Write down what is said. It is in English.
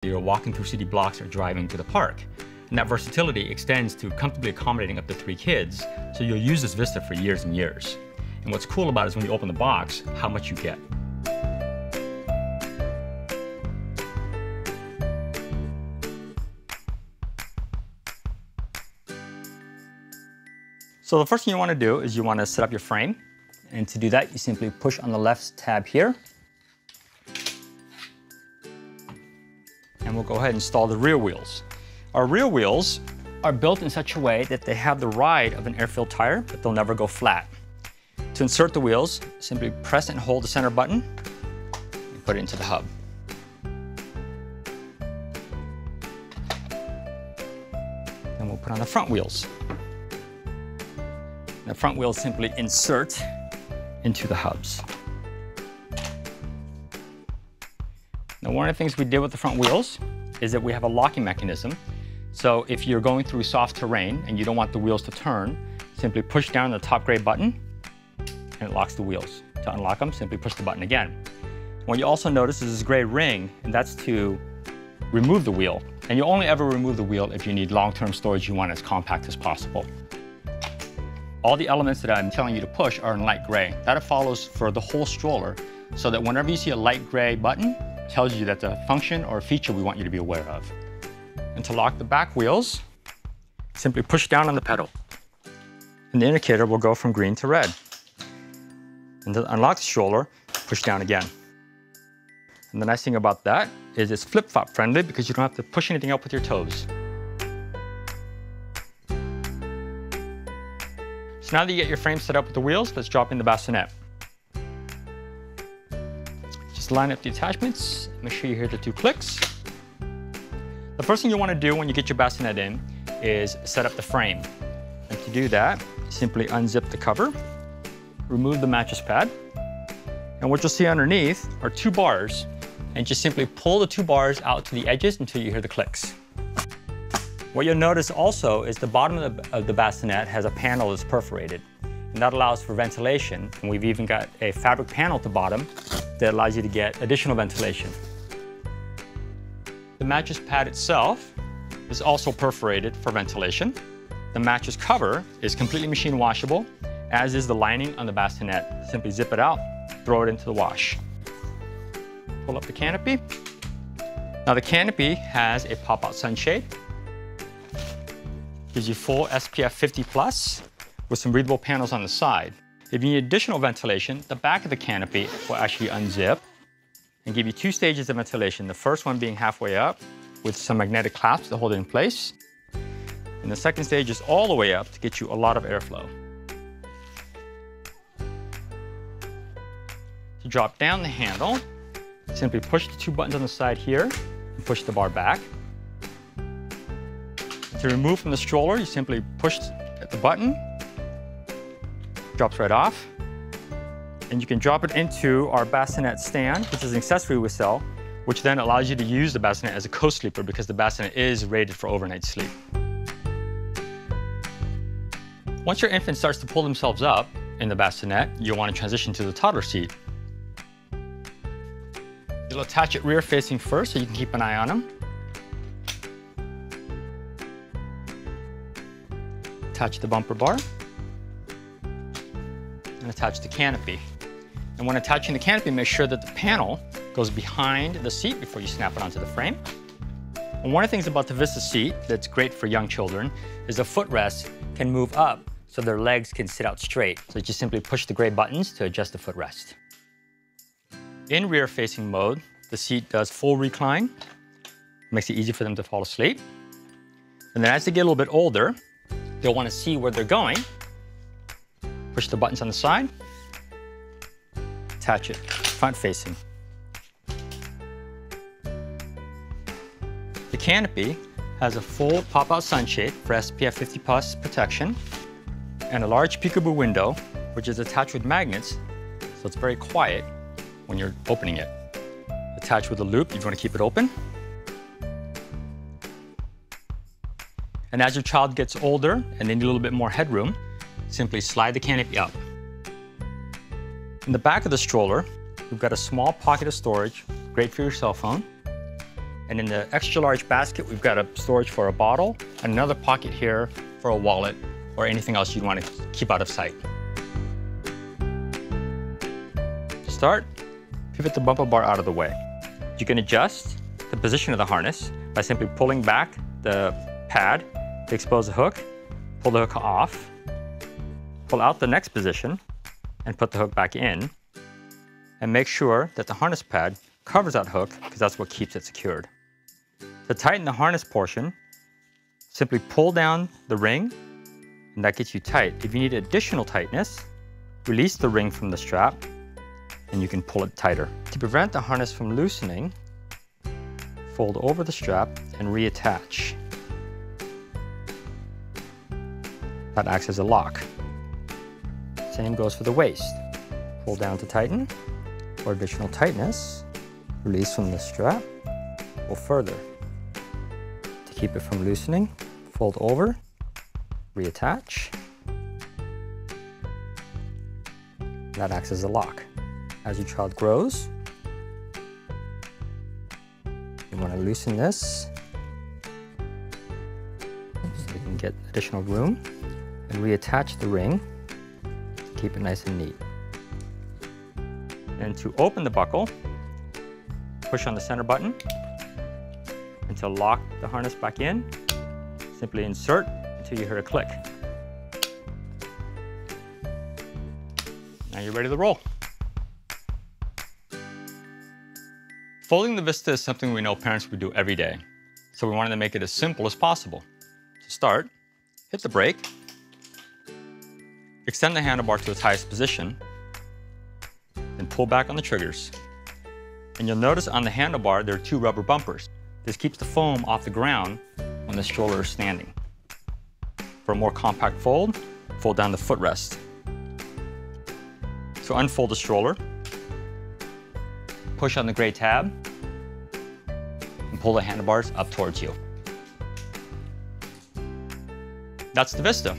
You're walking through city blocks or driving to the park. And that versatility extends to comfortably accommodating up to 3 kids, so you'll use this Vista for years and years. And what's cool about it is when you open the box, how much you get. So the first thing you want to do is you want to set up your frame. And to do that, you simply push on the left tab here. And we'll go ahead and install the rear wheels. Our rear wheels are built in such a way that they have the ride of an air-filled tire, but they'll never go flat. To insert the wheels, simply press and hold the center button and put it into the hub. Then we'll put on the front wheels. The front wheels simply insert into the hubs. Now, one of the things we did with the front wheels is that we have a locking mechanism. So if you're going through soft terrain and you don't want the wheels to turn, simply push down the top gray button and it locks the wheels. To unlock them, simply push the button again. What you also notice is this gray ring, and that's to remove the wheel. And you only ever remove the wheel if you need long-term storage you want as compact as possible. All the elements that I'm telling you to push are in light gray. That follows for the whole stroller, so that whenever you see a light gray button, it tells you that's a function or a feature we want you to be aware of. And to lock the back wheels, simply push down on the pedal. And the indicator will go from green to red. And to unlock the stroller, push down again. And the nice thing about that is it's flip-flop friendly because you don't have to push anything up with your toes. So now that you get your frame set up with the wheels, let's drop in the bassinet. Just line up the attachments, make sure you hear the 2 clicks. The first thing you want to do when you get your bassinet in is set up the frame. And to do that, simply unzip the cover, remove the mattress pad, and what you'll see underneath are 2 bars, and just simply pull the 2 bars out to the edges until you hear the clicks. What you'll notice also is the bottom of the bassinet has a panel that's perforated, and that allows for ventilation, and we've even got a fabric panel at the bottom that allows you to get additional ventilation. The mattress pad itself is also perforated for ventilation. The mattress cover is completely machine washable, as is the lining on the bassinet. Simply zip it out, throw it into the wash. Pull up the canopy. Now the canopy has a pop-out sunshade. Gives you full SPF 50+ with some breathable panels on the side. If you need additional ventilation, the back of the canopy will actually unzip and give you 2 stages of ventilation. The first one being halfway up with some magnetic clasps to hold it in place. And the second stage is all the way up to get you a lot of airflow. To drop down the handle, simply push the 2 buttons on the side here and push the bar back. To remove from the stroller, you simply push the button, drops right off. And you can drop it into our bassinet stand, which is an accessory we sell, which then allows you to use the bassinet as a co-sleeper because the bassinet is rated for overnight sleep. Once your infant starts to pull themselves up in the bassinet, you'll want to transition to the toddler seat. You'll attach it rear facing first so you can keep an eye on them. Attach the bumper bar and attach the canopy. And when attaching the canopy, make sure that the panel goes behind the seat before you snap it onto the frame. And one of the things about the Vista seat that's great for young children is the footrest can move up so their legs can sit out straight. So just simply push the gray buttons to adjust the footrest. In rear-facing mode, the seat does full recline. It makes it easy for them to fall asleep. And then as they get a little bit older, they'll want to see where they're going. Push the buttons on the side, attach it front-facing. The canopy has a full pop-out sunshade for SPF 50+ protection and a large peekaboo window, which is attached with magnets, so it's very quiet when you're opening it. Attached with a loop if you want to keep it open. And as your child gets older and they need a little bit more headroom, simply slide the canopy up. In the back of the stroller, we've got a small pocket of storage, great for your cell phone. And in the extra large basket, we've got a storage for a bottle and another pocket here for a wallet or anything else you'd want to keep out of sight. To start, pivot the bumper bar out of the way. You can adjust the position of the harness by simply pulling back the pad to expose the hook, pull the hook off, pull out the next position, and put the hook back in. And make sure that the harness pad covers that hook because that's what keeps it secured. To tighten the harness portion, simply pull down the ring, and that gets you tight. If you need additional tightness, release the ring from the strap, and you can pull it tighter. To prevent the harness from loosening, fold over the strap and reattach. That acts as a lock. Same goes for the waist. Pull down to tighten. For additional tightness, release from the strap, pull further. To keep it from loosening, fold over, reattach. That acts as a lock. As your child grows, you want to loosen this so you can get additional room and reattach the ring to keep it nice and neat. And to open the buckle, push on the center button, and to lock the harness back in, simply insert until you hear a click. Now you're ready to roll. Folding the Vista is something we know parents would do every day, so we wanted to make it as simple as possible. To start, hit the brake, extend the handlebar to its highest position, and pull back on the triggers. And you'll notice on the handlebar there are two rubber bumpers. This keeps the foam off the ground when the stroller is standing. For a more compact fold, fold down the footrest. To unfold the stroller, push on the gray tab and pull the handlebars up towards you. That's the Vista.